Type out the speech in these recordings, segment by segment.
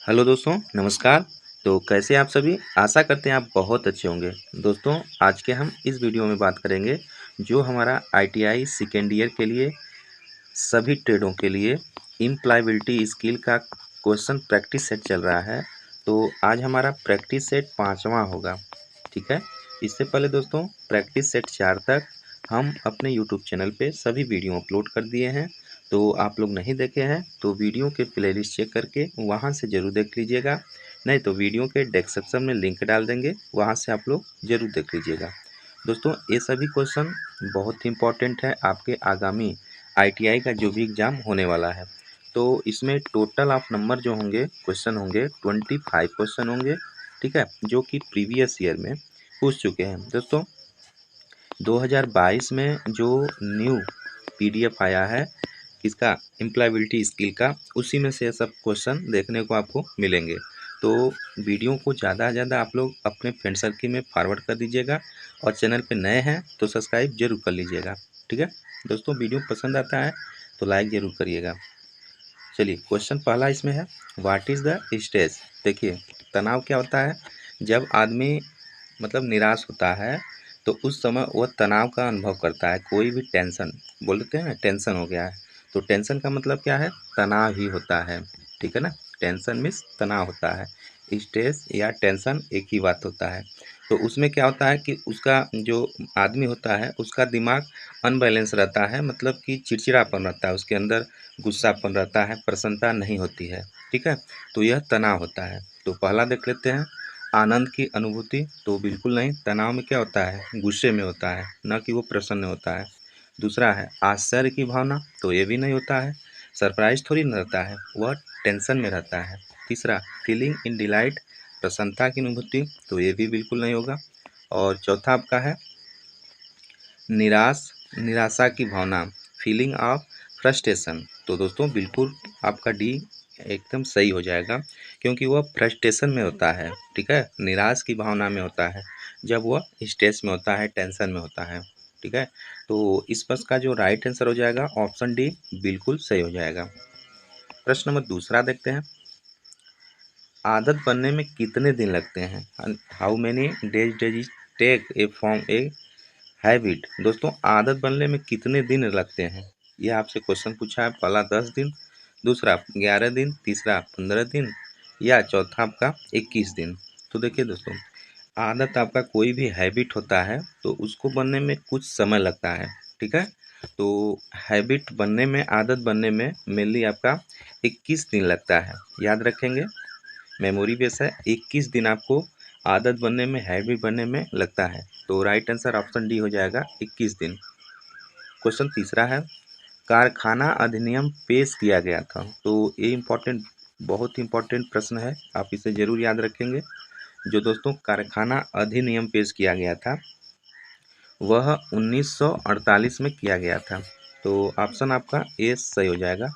Hello दोस्तों, नमस्कार। तो कैसे हैं आप सभी? आशा करते हैं आप बहुत अच्छे होंगे। दोस्तों, आज के हम इस वीडियो में बात करेंगे जो हमारा आईटीआई सेकेंड ईयर के लिए सभी ट्रेडों के लिए इम्प्लॉयबिलिटी स्किल का क्वेश्चन प्रैक्टिस सेट चल रहा है। तो आज हमारा प्रैक्टिस सेट 5वां होगा, ठीक है। इससे पहले दोस्तों प्रैक्टिस सेट 4 तक हम अपने यूट्यूब चैनल पे सभी वीडियो अपलोड कर दिए हैं। तो आप लोग नहीं देखे हैं तो वीडियो के प्लेलिस्ट चेक करके वहाँ से ज़रूर देख लीजिएगा, नहीं तो वीडियो के डिस्क्रिप्शन में लिंक डाल देंगे, वहाँ से आप लोग ज़रूर देख लीजिएगा। दोस्तों ये सभी क्वेश्चन बहुत ही इंपॉर्टेंट है आपके आगामी आईटीआई का जो भी एग्ज़ाम होने वाला है। तो इसमें टोटल ऑफ नंबर जो होंगे क्वेश्चन होंगे 25 क्वेश्चन होंगे, ठीक है, जो कि प्रीवियस ईयर में पूछ चुके हैं। दोस्तों 2022 में जो न्यू पीडीएफ आया है किसका, एम्प्लॉयबिलिटी स्किल का, उसी में से सब क्वेश्चन देखने को आपको मिलेंगे। तो वीडियो को ज़्यादा से ज़्यादा आप लोग अपने फ्रेंड सर्किल में फॉरवर्ड कर दीजिएगा और चैनल पे नए हैं तो सब्सक्राइब जरूर कर लीजिएगा, ठीक है। दोस्तों वीडियो पसंद आता है तो लाइक ज़रूर करिएगा। चलिए क्वेश्चन पहला इसमें है, व्हाट इज़ द स्ट्रेस। देखिए तनाव क्या होता है, जब आदमी मतलब निराश होता है तो उस समय वह तनाव का अनुभव करता है। कोई भी टेंशन बोलते हैं ना, टेंशन हो गया है तो टेंशन का मतलब क्या है, तनाव ही होता है, ठीक है ना। टेंशन मीन्स तनाव होता है, स्ट्रेस या टेंशन एक ही बात होता है। तो उसमें क्या होता है कि उसका जो आदमी होता है उसका दिमाग अनबैलेंस रहता है, मतलब कि चिड़चिड़ापन रहता है उसके अंदर, गुस्सापन रहता है, प्रसन्नता नहीं होती है, ठीक है। तो यह तनाव होता है। तो पहला देख लेते हैं, आनंद की अनुभूति, तो बिल्कुल नहीं, तनाव में क्या होता है, गुस्से में होता है, न कि वो प्रसन्न होता है। दूसरा है आश्चर्य की भावना, तो ये भी नहीं होता है, सरप्राइज थोड़ी न रहता है, वह टेंशन में रहता है। तीसरा फीलिंग इन डिलाइट, प्रसन्नता की अनुभूति, तो ये भी बिल्कुल नहीं होगा। और चौथा आपका है निराशा की भावना, फीलिंग ऑफ फ्रस्ट्रेशन, तो दोस्तों बिल्कुल आपका डी एकदम सही हो जाएगा, क्योंकि वह फ्रस्ट्रेशन में होता है, ठीक है, निराश की भावना में होता है, जब वह स्ट्रेस में होता है, टेंशन में होता है, ठीक है। तो इस प्रश्न का जो राइट आंसर हो जाएगा ऑप्शन डी बिल्कुल सही हो जाएगा। प्रश्न नंबर दूसरा देखते हैं, आदत बनने में कितने दिन लगते हैं, how many days does it take a form a habit. दोस्तों आदत बनने में कितने दिन लगते हैं, ये आपसे क्वेश्चन पूछा है। पहला 10 दिन, दूसरा 11 दिन, तीसरा 15 दिन, या चौथा आपका 21 दिन। तो देखिए दोस्तों, आदत आपका कोई भी हैबिट होता है तो उसको बनने में कुछ समय लगता है, ठीक है। तो हैबिट बनने में, आदत बनने में मेनली आपका 21 दिन लगता है, याद रखेंगे, मेमोरी बेस है। 21 दिन आपको आदत बनने में, हैबिट बनने में लगता है। तो राइट आंसर ऑप्शन डी हो जाएगा 21 दिन। क्वेश्चन तीसरा है, कारखाना अधिनियम पेश किया गया था, तो ये इम्पोर्टेंट, बहुत इंपॉर्टेंट प्रश्न है, आप इसे जरूर याद रखेंगे। जो दोस्तों कारखाना अधिनियम पेश किया गया था वह 1948 में किया गया था। तो ऑप्शन आपका ए सही हो जाएगा,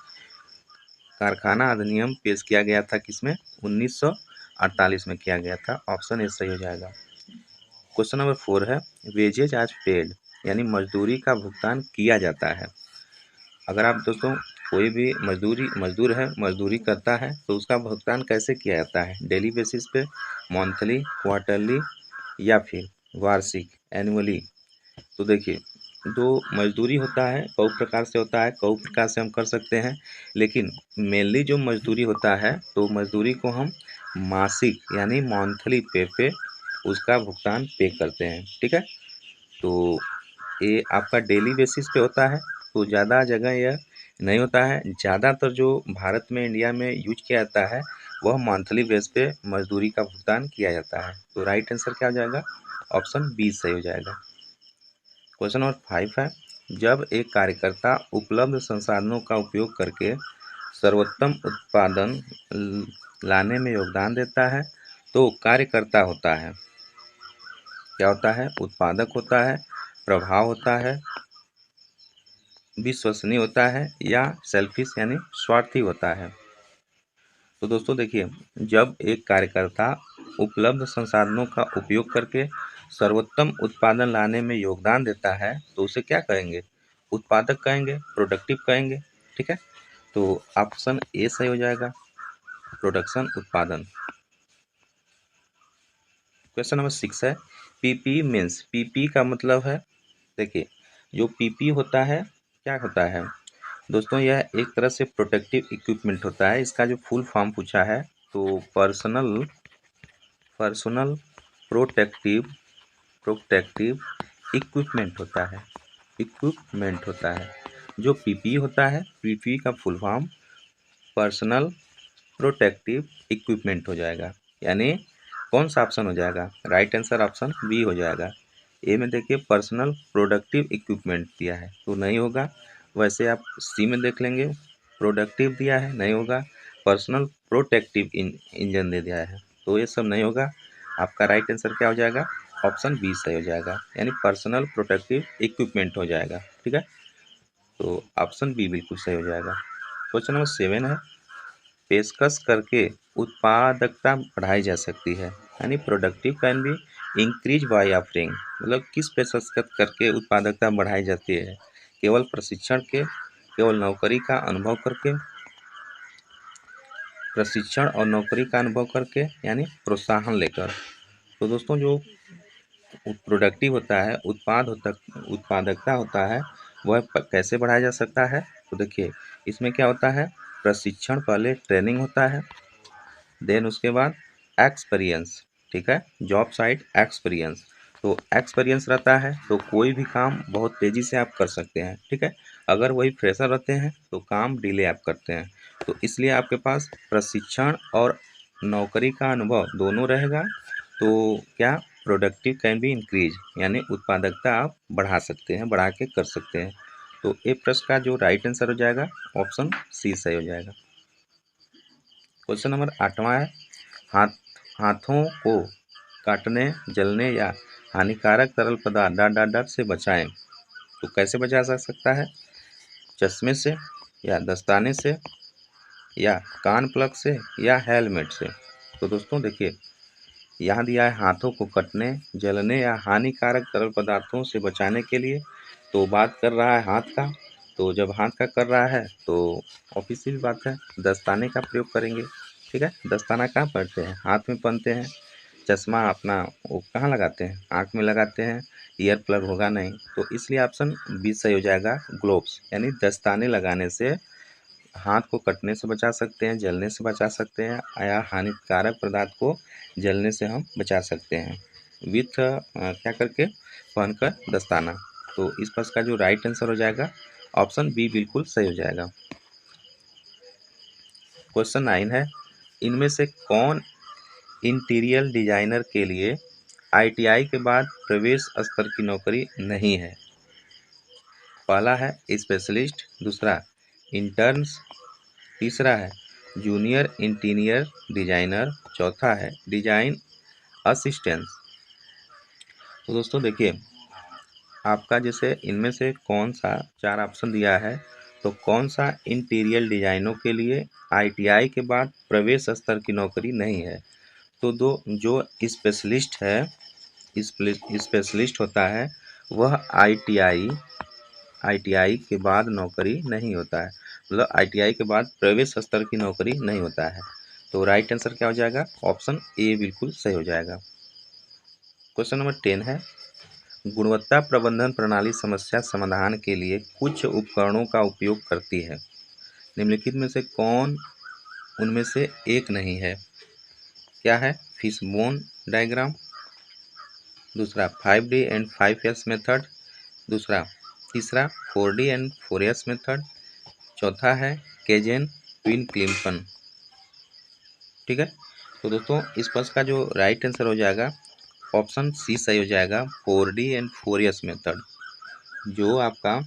कारखाना अधिनियम पेश किया गया था किसमें, 1948 में किया गया था, ऑप्शन ए सही हो जाएगा। क्वेश्चन नंबर 4 है, वेजेज आज पेड, यानी मजदूरी का भुगतान किया जाता है। अगर आप दोस्तों कोई भी मजदूर है, मजदूरी करता है तो उसका भुगतान कैसे किया जाता है, डेली बेसिस पे, मंथली, क्वार्टरली, या फिर वार्षिक, एनुअली। तो देखिए जो मजदूरी होता है कई प्रकार से होता है, कई प्रकार से हम कर सकते हैं, लेकिन मेनली जो मजदूरी होता है तो मजदूरी को हम मासिक यानी मंथली पे उसका भुगतान पे करते हैं, ठीक है। तो ये आपका डेली बेसिस पे होता है, तो ज़्यादा जगह यह नहीं होता है, ज़्यादातर जो भारत में, इंडिया में यूज किया जाता है वह मंथली बेस पे मजदूरी का भुगतान किया जाता है। तो राइट आंसर क्या हो जाएगा, ऑप्शन बी सही हो जाएगा। क्वेश्चन नंबर 5 है, जब एक कार्यकर्ता उपलब्ध संसाधनों का उपयोग करके सर्वोत्तम उत्पादन लाने में योगदान देता है तो कार्यकर्ता होता है, क्या होता है, उत्पादक होता है, प्रभाव होता है, विश्वसनीय होता है, या सेल्फिश यानी स्वार्थी होता है। तो दोस्तों देखिए, जब एक कार्यकर्ता उपलब्ध संसाधनों का उपयोग करके सर्वोत्तम उत्पादन लाने में योगदान देता है तो उसे क्या कहेंगे, उत्पादक कहेंगे, प्रोडक्टिव कहेंगे, ठीक है। तो ऑप्शन ए सही हो जाएगा। प्रोडक्शन उत्पादन। क्वेश्चन नंबर 6 है, पीपी मीन्स, पीपी का मतलब है, देखिए जो पीपी होता है क्या होता है दोस्तों, यह एक तरह से प्रोटेक्टिव इक्विपमेंट होता है। इसका जो फुल फॉर्म पूछा है तो personal personal protective protective equipment होता है, इक्विपमेंट होता है। जो पीपी होता है, पीपी का full form personal protective equipment हो जाएगा। यानी कौन सा ऑप्शन हो जाएगा, राइट आंसर ऑप्शन बी हो जाएगा। ए में देखिए पर्सनल प्रोडक्टिव इक्विपमेंट दिया है तो नहीं होगा। वैसे आप सी में देख लेंगे, प्रोडक्टिव दिया है नहीं होगा, पर्सनल प्रोटेक्टिव इंजन दे दिया है तो ये सब नहीं होगा। आपका राइट आंसर क्या हो जाएगा, ऑप्शन बी सही हो जाएगा, यानी पर्सनल प्रोटेक्टिव इक्विपमेंट हो जाएगा। ठीक है, तो ऑप्शन बी बिल्कुल सही हो जाएगा। क्वेश्चन नंबर 7 है, पेशकश करके उत्पादकता बढ़ाई जा सकती है, यानी productive can be increase by offering, मतलब किस पेशकश करके उत्पादकता बढ़ाई जाती है, केवल प्रशिक्षण के, केवल नौकरी का अनुभव करके, प्रशिक्षण और नौकरी का अनुभव करके, यानी प्रोत्साहन लेकर। तो दोस्तों जो प्रोडक्टिव होता है, उत्पादकता होता है, वह कैसे बढ़ाया जा सकता है, तो देखिए इसमें क्या होता है, प्रशिक्षण पहले ट्रेनिंग होता है, देन उसके बाद एक्सपीरियंस, ठीक है, जॉब साइट एक्सपीरियंस। तो एक्सपीरियंस रहता है तो कोई भी काम बहुत तेज़ी से आप कर सकते हैं। ठीक है, अगर वही फ्रेशर रहते हैं तो काम डिले आप करते हैं। तो इसलिए आपके पास प्रशिक्षण और नौकरी का अनुभव दोनों रहेगा तो क्या, प्रोडक्टिव कैन बी इंक्रीज, यानी उत्पादकता आप बढ़ा सकते हैं, बढ़ा के कर सकते हैं। तो ए प्रश्न का जो राइट आंसर हो जाएगा ऑप्शन सी सही हो जाएगा। क्वेश्चन नंबर 8वां है, हाथों को काटने, जलने या हानिकारक तरल पदार्थ डॉट डॉट डॉट से बचाएं। तो कैसे बचा जा सकता है, चश्मे से, या दस्ताने से, या कान प्लग से, या हेलमेट से। तो दोस्तों देखिए यहाँ दिया है हाथों को कटने, जलने या हानिकारक तरल पदार्थों से बचाने के लिए, तो बात कर रहा है हाथ का। तो जब हाथ का कर रहा है तो ऑब्वियसली बात है दस्ताने का प्रयोग करेंगे। ठीक है, दस्ताना कहाँ पहनते हैं, हाथ में पहनते हैं। चश्मा अपना वो कहाँ लगाते हैं, आँख में लगाते हैं, ईयर प्लग होगा नहीं, तो इसलिए ऑप्शन बी सही हो जाएगा, ग्लोव्स, यानी दस्ताने लगाने से हाथ को कटने से बचा सकते हैं, जलने से बचा सकते हैं, या हानिकारक पदार्थ को जलने से हम बचा सकते हैं विथ क्या करके, पहनकर दस्ताना। तो इस प्रश्न का जो राइट आंसर हो जाएगा ऑप्शन बी बिल्कुल सही हो जाएगा। क्वेश्चन 9 है, इनमें से कौन इंटीरियर डिजाइनर के लिए आईटीआई के बाद प्रवेश स्तर की नौकरी नहीं है। पहला है स्पेशलिस्ट, दूसरा इंटर्न्स, तीसरा है जूनियर इंटीरियर डिजाइनर, चौथा है डिजाइन असिस्टेंट। तो दोस्तों देखिए आपका जैसे इनमें से कौन सा, चार ऑप्शन दिया है, तो कौन सा इंटीरियर डिजाइनों के लिए आईटीआई के बाद प्रवेश स्तर की नौकरी नहीं है। तो दो जो स्पेशलिस्ट है, स्पेशलिस्ट होता है वह आईटीआई आईटीआई के बाद नौकरी नहीं होता है, मतलब आईटीआई के बाद प्रवेश स्तर की नौकरी नहीं होता है। तो राइट आंसर क्या हो जाएगा, ऑप्शन ए बिल्कुल सही हो जाएगा। क्वेश्चन नंबर 10 है, गुणवत्ता प्रबंधन प्रणाली समस्या समाधान के लिए कुछ उपकरणों का उपयोग करती है, निम्नलिखित में से कौन उनमें से एक नहीं है। क्या है, फिशबोन डायग्राम, दूसरा 5D एंड 5S मेथड, दूसरा तीसरा 4D एंड 4S मेथड, चौथा है केजेन ट्विन क्लिम्पन। ठीक है, तो दोस्तों इस प्रश्न का जो राइट आंसर हो जाएगा ऑप्शन सी सही हो जाएगा, 4D एंड 4S मेथड। जो आपका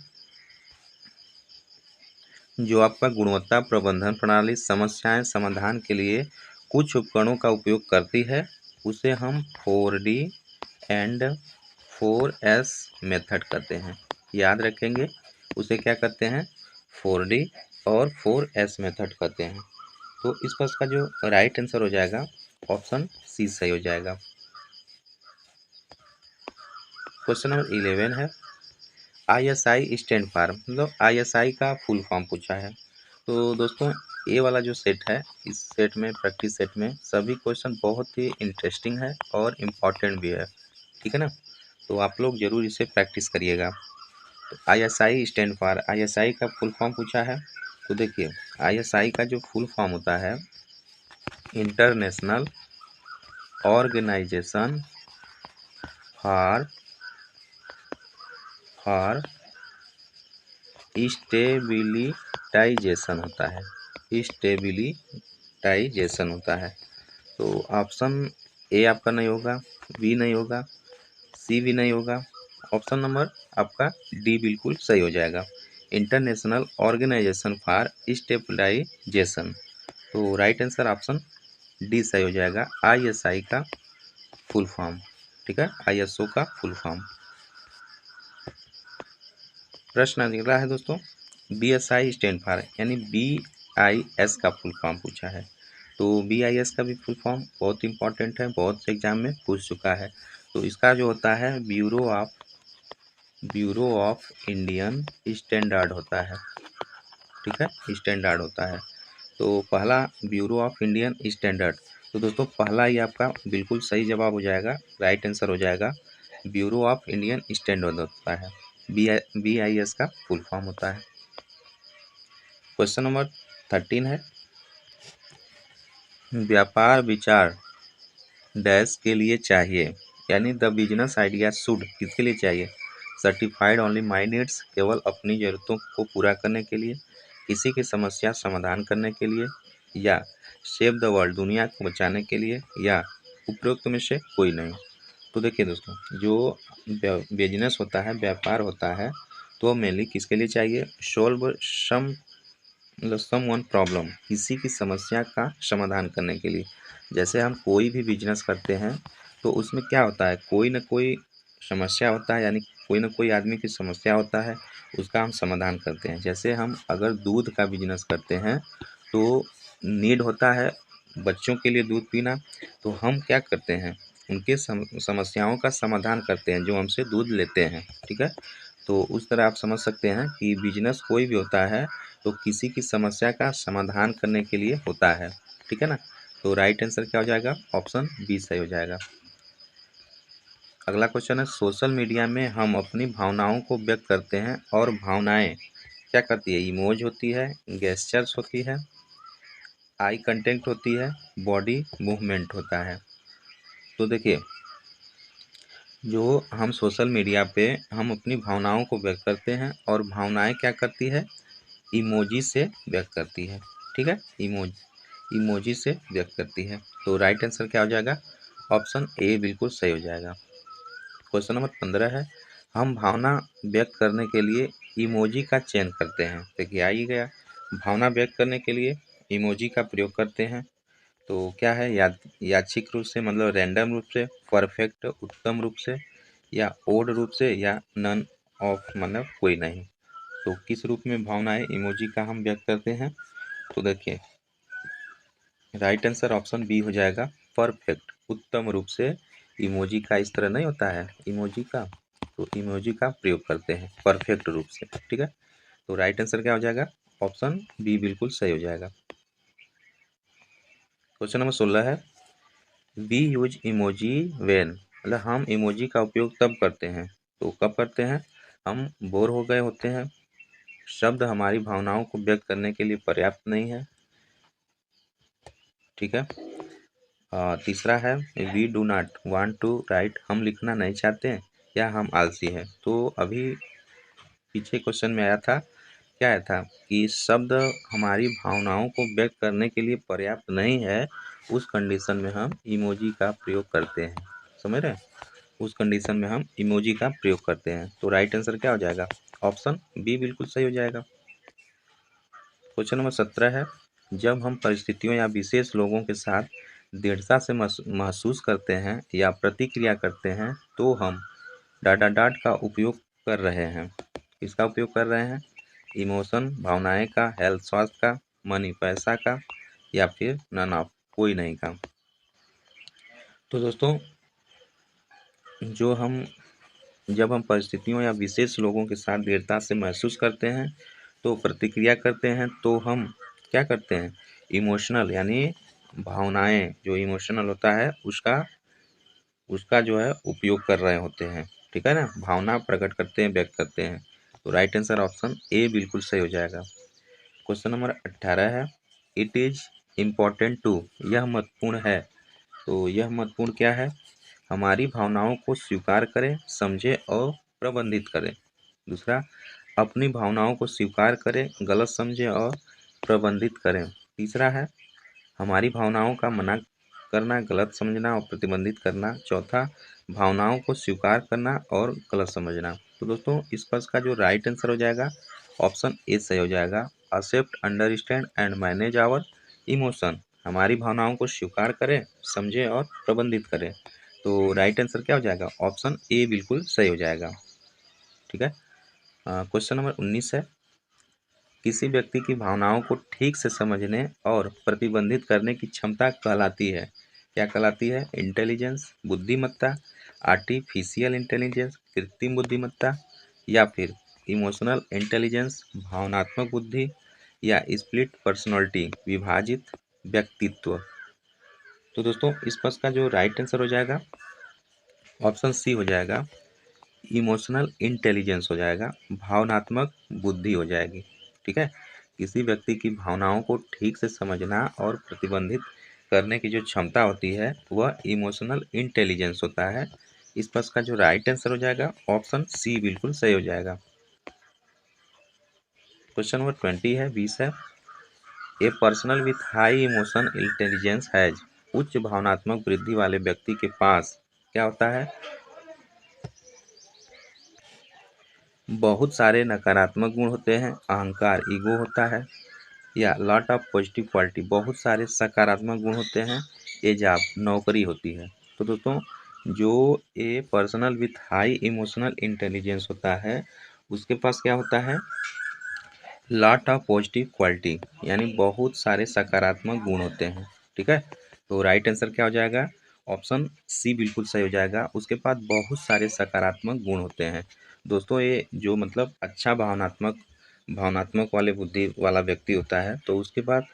जो आपका गुणवत्ता प्रबंधन प्रणाली समस्याएं समाधान के लिए कुछ उपकरणों का उपयोग करती है उसे हम 4D एंड 4S मेथड कहते हैं। याद रखेंगे उसे क्या कहते हैं, 4D और 4S मेथड कहते हैं। तो इस प्रश्न का जो राइट आंसर हो जाएगा ऑप्शन सी सही हो जाएगा। क्वेश्चन नंबर 11 है, आईएसआई स्टैंड फॉर, मतलब आईएसआई का फुल फॉर्म पूछा है। तो दोस्तों ए वाला जो सेट है, इस सेट में, प्रैक्टिस सेट में सभी क्वेश्चन बहुत ही इंटरेस्टिंग है और इम्पॉर्टेंट भी है, ठीक है ना। तो आप लोग ज़रूर इसे प्रैक्टिस करिएगा। तो ISI स्टैंड फॉर, ISI का फुल फॉर्म पूछा है। तो देखिए, ISI का जो फुल फॉर्म होता है, इंटरनेशनल ऑर्गेनाइजेशन फॉर फॉर स्टेबिलिटाइजेशन होता है, स्टेबिलिटाइजेशन होता है। तो ऑप्शन ए आपका नहीं होगा, बी नहीं होगा, सी भी नहीं होगा, ऑप्शन नंबर आपका डी बिल्कुल सही हो जाएगा, इंटरनेशनल ऑर्गेनाइजेशन फॉर स्टेबलाइजेशन। तो राइट आंसर ऑप्शन डी सही हो जाएगा, ISI का फुल फॉर्म, ठीक है, ISO का फुल फॉर्म। प्रश्न अगला है दोस्तों, BSI स्टैंड फॉर, यानी BIS का फुल फॉर्म पूछा है। तो BIS का भी फुल फॉर्म बहुत इंपॉर्टेंट है, बहुत से एग्जाम में पूछ चुका है। तो इसका जो होता है ब्यूरो ऑफ इंडियन स्टैंडर्ड होता है, ठीक है, स्टैंडर्ड होता है। तो पहला ब्यूरो ऑफ इंडियन स्टैंडर्ड, तो दोस्तों पहला ही आपका बिल्कुल सही जवाब हो जाएगा, राइट आंसर हो जाएगा, ब्यूरो ऑफ इंडियन स्टैंडर्ड होता है, BIS का फुल फॉर्म होता है। क्वेश्चन नंबर 13 है, व्यापार विचार डैश के लिए चाहिए, यानी द बिजनेस आइडिया शुड किसके लिए चाहिए, सर्टिफाइड ओनली माई नीड्स, केवल अपनी ज़रूरतों को पूरा करने के लिए, किसी की समस्या समाधान करने के लिए, या सेव द वर्ल्ड दुनिया को बचाने के लिए, या उपरोक्त में से कोई नहीं। तो देखिए दोस्तों, जो बिजनेस होता है, व्यापार होता है, तो मेनली किसके लिए चाहिए, सोल्व सम, मतलब सम वन प्रॉब्लम, किसी की समस्या का समाधान करने के लिए। जैसे हम कोई भी बिजनेस करते हैं तो उसमें क्या होता है, कोई ना कोई समस्या होता है, यानी कोई ना कोई आदमी की समस्या होता है, उसका हम समाधान करते हैं। जैसे हम अगर दूध का बिजनेस करते हैं तो नीड होता है बच्चों के लिए दूध पीना, तो हम क्या करते हैं, उनके समस्याओं का समाधान करते हैं जो हमसे दूध लेते हैं, ठीक है। तो उस तरह आप समझ सकते हैं कि बिजनेस कोई भी होता है तो किसी की समस्या का समाधान करने के लिए होता है, ठीक है ना। तो राइट आंसर क्या हो जाएगा, ऑप्शन बी सही हो जाएगा। अगला क्वेश्चन है, सोशल मीडिया में हम अपनी भावनाओं को व्यक्त करते हैं और भावनाएं क्या करती है, इमोज होती है, गेस्चर्स होती है, आई कंटेक्ट होती है, बॉडी मूवमेंट होता है। तो देखिए, जो हम सोशल मीडिया पे हम अपनी भावनाओं को व्यक्त करते हैं और भावनाएं क्या करती है, इमोजी से व्यक्त करती है, ठीक है, इमोजी से व्यक्त करती है। तो राइट आंसर क्या हो जाएगा, ऑप्शन ए बिल्कुल सही हो जाएगा। क्वेश्चन नंबर 15 है, हम भावना व्यक्त करने के लिए इमोजी का चयन करते हैं। देखिए आ ही गया, भावना व्यक्त करने के लिए इमोजी का प्रयोग करते हैं। तो क्या है, यादृच्छिक रूप से, मतलब रैंडम रूप से, परफेक्ट उत्तम रूप से, या ओड रूप से, या नन ऑफ, मतलब कोई नहीं। तो किस रूप में भावनाएं इमोजी का हम व्यक्त करते हैं, तो देखिए राइट आंसर ऑप्शन बी हो जाएगा, परफेक्ट उत्तम रूप से। इमोजी का इस तरह नहीं होता है इमोजी का, तो इमोजी का प्रयोग करते हैं परफेक्ट रूप से, ठीक है। तो राइट आंसर क्या हो जाएगा, ऑप्शन बी बिल्कुल सही हो जाएगा। क्वेश्चन नंबर 16 है, वी यूज इमोजी वेन, मतलब हम इमोजी का उपयोग तब करते हैं, तो कब करते हैं, हम बोर हो गए होते हैं, शब्द हमारी भावनाओं को व्यक्त करने के लिए पर्याप्त नहीं है, ठीक है। तीसरा है, we do not want to write, हम लिखना नहीं चाहते, या हम आलसी हैं। तो अभी पीछे क्वेश्चन में आया था, क्या आया था कि शब्द हमारी भावनाओं को व्यक्त करने के लिए पर्याप्त नहीं है, उस कंडीशन में हम इमोजी का प्रयोग करते हैं, समझ रहे हैं, उस कंडीशन में हम इमोजी का प्रयोग करते हैं। तो राइट आंसर क्या हो जाएगा, ऑप्शन बी बिल्कुल सही हो जाएगा। क्वेश्चन नंबर 17 है, जब हम परिस्थितियों या विशेष लोगों के साथ दृढ़ता से महसूस करते हैं या प्रतिक्रिया करते हैं तो हम डाटा डाट का उपयोग कर रहे हैं। किसका उपयोग कर रहे हैं, इमोशन भावनाएं का, हेल्थ स्वास्थ्य का, मनी पैसा का, या फिर नन ऑफ कोई नहीं का। तो दोस्तों, जो हम जब हम परिस्थितियों या विशेष लोगों के साथ दृढ़ता से महसूस करते हैं तो प्रतिक्रिया करते हैं तो हम क्या करते हैं, इमोशनल यानी भावनाएं, जो इमोशनल होता है उसका उसका जो है उपयोग कर रहे होते हैं। ठीक है ना, भावना प्रकट करते हैं, व्यक्त करते हैं। तो राइट आंसर ऑप्शन ए बिल्कुल सही हो जाएगा। क्वेश्चन नंबर 18 है, इट इज इम्पोर्टेंट टू, यह महत्वपूर्ण है। तो यह महत्वपूर्ण क्या है, हमारी भावनाओं को स्वीकार करें, समझें और प्रबंधित करें। दूसरा, अपनी भावनाओं को स्वीकार करें, गलत समझें और प्रबंधित करें। तीसरा है, हमारी भावनाओं का मना करना, गलत समझना और प्रतिबंधित करना। चौथा, भावनाओं को स्वीकार करना और गलत समझना। तो दोस्तों इस प्रश्न का जो राइट आंसर हो जाएगा ऑप्शन ए सही हो जाएगा। Accept, understand and manage our emotion, हमारी भावनाओं को स्वीकार करें, समझें और प्रबंधित करें। तो राइट आंसर क्या हो जाएगा, ऑप्शन ए बिल्कुल सही हो जाएगा। ठीक है। क्वेश्चन नंबर 19 है, किसी व्यक्ति की भावनाओं को ठीक से समझने और प्रतिबंधित करने की क्षमता कहलाती है। क्या कहलाती है, इंटेलिजेंस, बुद्धिमत्ता, आर्टिफिशियल इंटेलिजेंस, कृत्रिम बुद्धिमत्ता, या फिर इमोशनल इंटेलिजेंस, भावनात्मक बुद्धि, या स्प्लिट पर्सनालिटी, विभाजित व्यक्तित्व। तो दोस्तों इस प्रश्न का जो राइट आंसर हो जाएगा ऑप्शन सी हो जाएगा, इमोशनल इंटेलिजेंस हो जाएगा, भावनात्मक बुद्धि हो जाएगी। ठीक है, किसी व्यक्ति की भावनाओं को ठीक से समझना और प्रतिबंधित करने की जो क्षमता होती है वह इमोशनल इंटेलिजेंस होता है। इस प्रश्न का जो राइट आंसर हो जाएगा ऑप्शन सी बिल्कुल सही हो जाएगा। क्वेश्चन नंबर 20 है, 20 है, ए personal with high emotion intelligence has, उच्च भावनात्मक वृद्धि वाले व्यक्ति के पास क्या होता है, बहुत सारे नकारात्मक गुण होते हैं, अहंकार ईगो होता है, या लॉट ऑफ पॉजिटिव क्वालिटी, बहुत सारे सकारात्मक गुण होते हैं, एजाब नौकरी होती है। तो दोस्तों जो ए personal with high emotional intelligence होता है उसके पास क्या होता है, लॉट ऑफ पॉजिटिव क्वालिटी, यानी बहुत सारे सकारात्मक गुण होते हैं। ठीक है, तो राइट आंसर क्या हो जाएगा, ऑप्शन सी बिल्कुल सही हो जाएगा, उसके पास बहुत सारे सकारात्मक गुण होते हैं। दोस्तों ये जो मतलब अच्छा भावनात्मक भावनात्मक वाले बुद्धि वाला व्यक्ति होता है तो उसके पास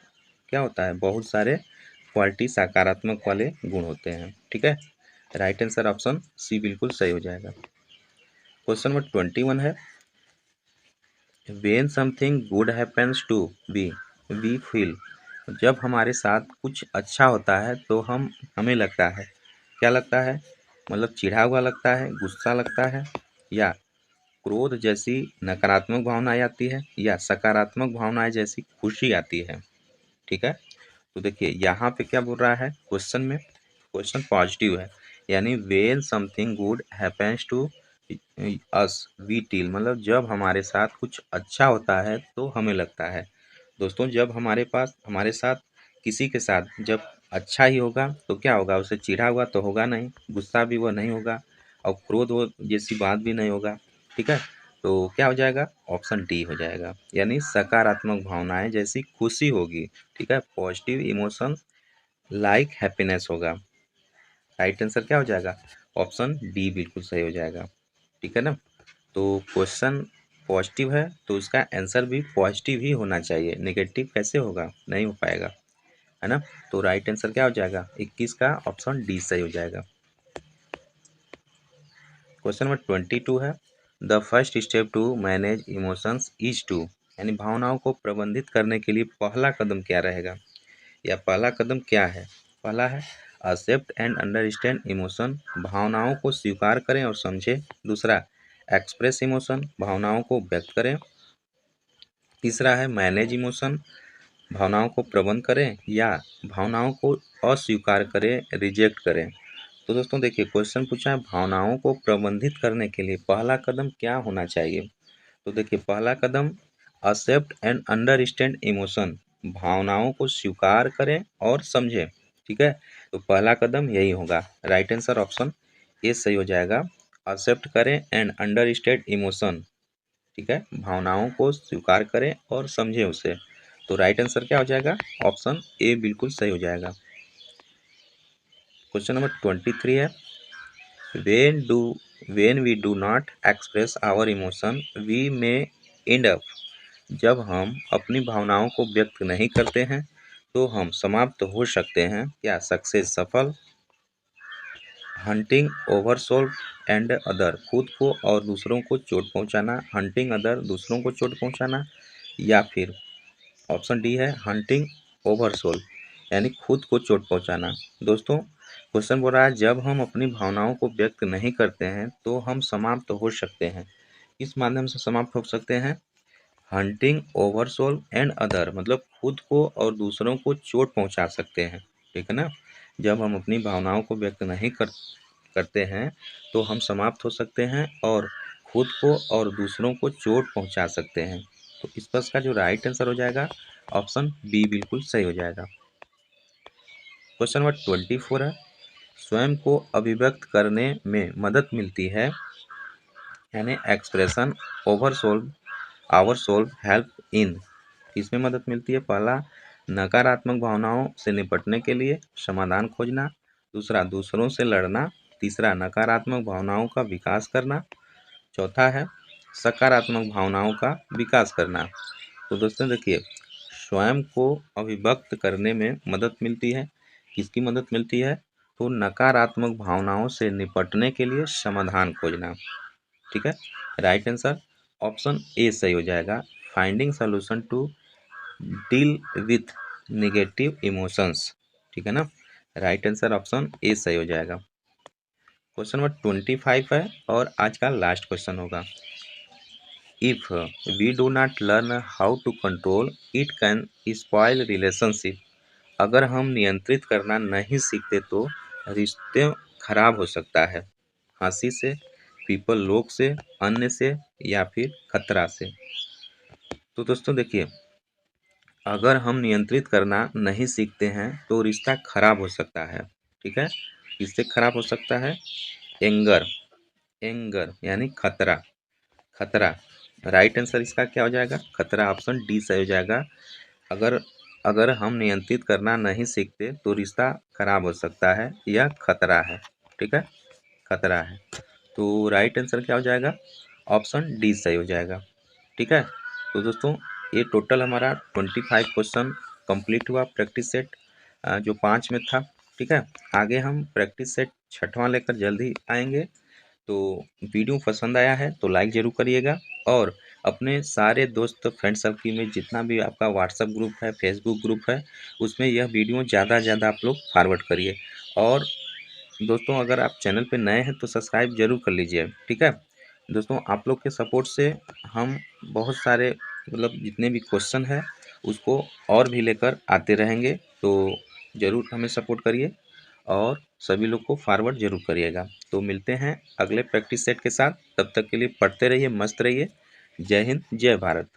क्या होता है, बहुत सारे क्वालिटी सकारात्मक वाले गुण होते हैं। ठीक है, राइट आंसर ऑप्शन सी बिल्कुल सही हो जाएगा। क्वेश्चन नंबर 21 है, when something good happens to be, we feel, जब हमारे साथ कुछ अच्छा होता है तो हमें लगता है, क्या लगता है, मतलब चिढ़ा हुआ लगता है, गुस्सा लगता है, या क्रोध जैसी नकारात्मक भावनाएं आती है, या सकारात्मक भावनाएं जैसी खुशी आती है। ठीक है, तो देखिए यहाँ पे क्या बोल रहा है क्वेश्चन में, क्वेश्चन पॉजिटिव है, यानी when something good happens to us we feel, मतलब जब हमारे साथ कुछ अच्छा होता है तो हमें लगता है। दोस्तों जब हमारे साथ किसी के साथ जब अच्छा ही होगा तो क्या होगा, उसे चिढ़ा हुआ तो होगा नहीं, गुस्सा भी वो नहीं होगा, और क्रोध वो जैसी बात भी नहीं होगा। ठीक है, तो क्या हो जाएगा, ऑप्शन डी हो जाएगा, यानी सकारात्मक भावनाएं जैसी खुशी होगी। ठीक है, पॉजिटिव इमोशन लाइक हैप्पीनेस होगा। राइट आंसर क्या हो जाएगा, ऑप्शन डी बिल्कुल सही हो जाएगा। ठीक है ना, तो क्वेश्चन पॉजिटिव है तो उसका आंसर भी पॉजिटिव ही होना चाहिए, नेगेटिव कैसे होगा, नहीं हो पाएगा, है ना। तो राइट आंसर क्या हो जाएगा 21 का ऑप्शन डी सही हो जाएगा। क्वेश्चन नंबर 22 है, the first step to manage emotions is to, यानी भावनाओं को प्रबंधित करने के लिए पहला कदम क्या रहेगा, या पहला कदम क्या है। पहला है एक्सेप्ट एंड अंडरस्टैंड इमोशन, भावनाओं को स्वीकार करें और समझें। दूसरा, एक्सप्रेस इमोशन, भावनाओं को व्यक्त करें। तीसरा है मैनेज इमोशन, भावनाओं को प्रबंध करें, या भावनाओं को अस्वीकार करें, रिजेक्ट करें। तो दोस्तों देखिए क्वेश्चन पूछा है भावनाओं को प्रबंधित करने के लिए पहला कदम क्या होना चाहिए। तो देखिए पहला कदम एक्सेप्ट एंड अंडरस्टैंड इमोशन, भावनाओं को स्वीकार करें और समझें। ठीक है, तो पहला कदम यही होगा, राइट आंसर ऑप्शन ए सही हो जाएगा, एक्सेप्ट करें एंड अंडरस्टैंड इमोशन। ठीक है, भावनाओं को स्वीकार करें और समझें उसे। तो राइट आंसर क्या हो जाएगा, ऑप्शन ए बिल्कुल सही हो जाएगा। क्वेश्चन नंबर 23 है, when do when we do not express our emotion we may end up, जब हम अपनी भावनाओं को व्यक्त नहीं करते हैं तो हम समाप्त हो सकते हैं। क्या? सक्सेस, सफल, हंटिंग, ओवरसोल्व एंड अदर, खुद को और दूसरों को चोट पहुंचाना, हंटिंग अदर, दूसरों को चोट पहुंचाना, या फिर ऑप्शन डी है हंटिंग ओवरसोल्व, यानी खुद को चोट पहुंचाना। दोस्तों, क्वेश्चन बोल रहा है जब हम अपनी भावनाओं को व्यक्त नहीं करते हैं तो हम समाप्त हो सकते हैं। किस माध्यम से समाप्त हो सकते हैं? हंटिंग, ओवरसोल्व एंड अदर, मतलब खुद को और दूसरों को चोट पहुंचा सकते हैं। ठीक है ना? जब हम अपनी भावनाओं को व्यक्त नहीं करते हैं तो हम समाप्त हो सकते हैं और खुद को और दूसरों को चोट पहुंचा सकते हैं। तो इस प्रश्न का जो राइट आंसर हो जाएगा ऑप्शन बी बिल्कुल सही हो जाएगा। क्वेश्चन नंबर 24 है, स्वयं को अभिव्यक्त करने में मदद मिलती है, यानी एक्सप्रेशन, ओवरसोल्व, आवर हेल्प इन, किसमें मदद मिलती है? पहला, नकारात्मक भावनाओं से निपटने के लिए समाधान खोजना, दूसरा, दूसरों से लड़ना, तीसरा, नकारात्मक भावनाओं का विकास करना, चौथा है सकारात्मक भावनाओं का विकास करना। तो दोस्तों देखिए, स्वयं को अभिव्यक्त करने में मदद मिलती है। किसकी मदद मिलती है? तो नकारात्मक भावनाओं से निपटने के लिए समाधान खोजना। ठीक है, राइट आंसर ऑप्शन ए सही हो जाएगा, finding solution to deal with negative emotions. ठीक है ना? राइट आंसर ऑप्शन ए सही हो जाएगा। क्वेश्चन नंबर 25 है और आज का लास्ट क्वेश्चन होगा। If we do not learn how to control it can spoil relationship, अगर हम नियंत्रित करना नहीं सीखते तो रिश्ते खराब हो सकता है। हंसी से, पीपल, लोग से, अन्य से, या फिर खतरा से। तो दोस्तों देखिए, अगर हम नियंत्रित करना नहीं सीखते हैं तो रिश्ता खराब हो सकता है। ठीक है, किससे खराब हो सकता है? एंगर, एंगर यानी खतरा, खतरा। राइट आंसर इसका क्या हो जाएगा? खतरा, ऑप्शन डी सही हो जाएगा। अगर अगर हम नियंत्रित करना नहीं सीखते तो रिश्ता खराब हो सकता है, यह खतरा है। ठीक है, खतरा है। तो राइट आंसर क्या हो जाएगा? ऑप्शन डी सही हो जाएगा। ठीक है, तो दोस्तों ये टोटल हमारा 25 क्वेश्चन कंप्लीट हुआ प्रैक्टिस सेट, जो 5 में था। ठीक है, आगे हम प्रैक्टिस सेट छठवां लेकर जल्दी आएंगे। तो वीडियो पसंद आया है तो लाइक ज़रूर करिएगा, और अपने सारे दोस्त फ्रेंड सर्किल में जितना भी आपका व्हाट्सएप ग्रुप है, फेसबुक ग्रुप है, उसमें यह वीडियो ज़्यादा से ज़्यादा आप लोग फॉरवर्ड करिए। और दोस्तों अगर आप चैनल पे नए हैं तो सब्सक्राइब जरूर कर लीजिए। ठीक है दोस्तों, आप लोग के सपोर्ट से हम बहुत सारे मतलब जितने भी क्वेश्चन है उसको और भी लेकर आते रहेंगे। तो ज़रूर हमें सपोर्ट करिए और सभी लोग को फॉरवर्ड जरूर करिएगा। तो मिलते हैं अगले प्रैक्टिस सेट के साथ, तब तक के लिए पढ़ते रहिए, मस्त रहिए। जय हिंद, जय भारत।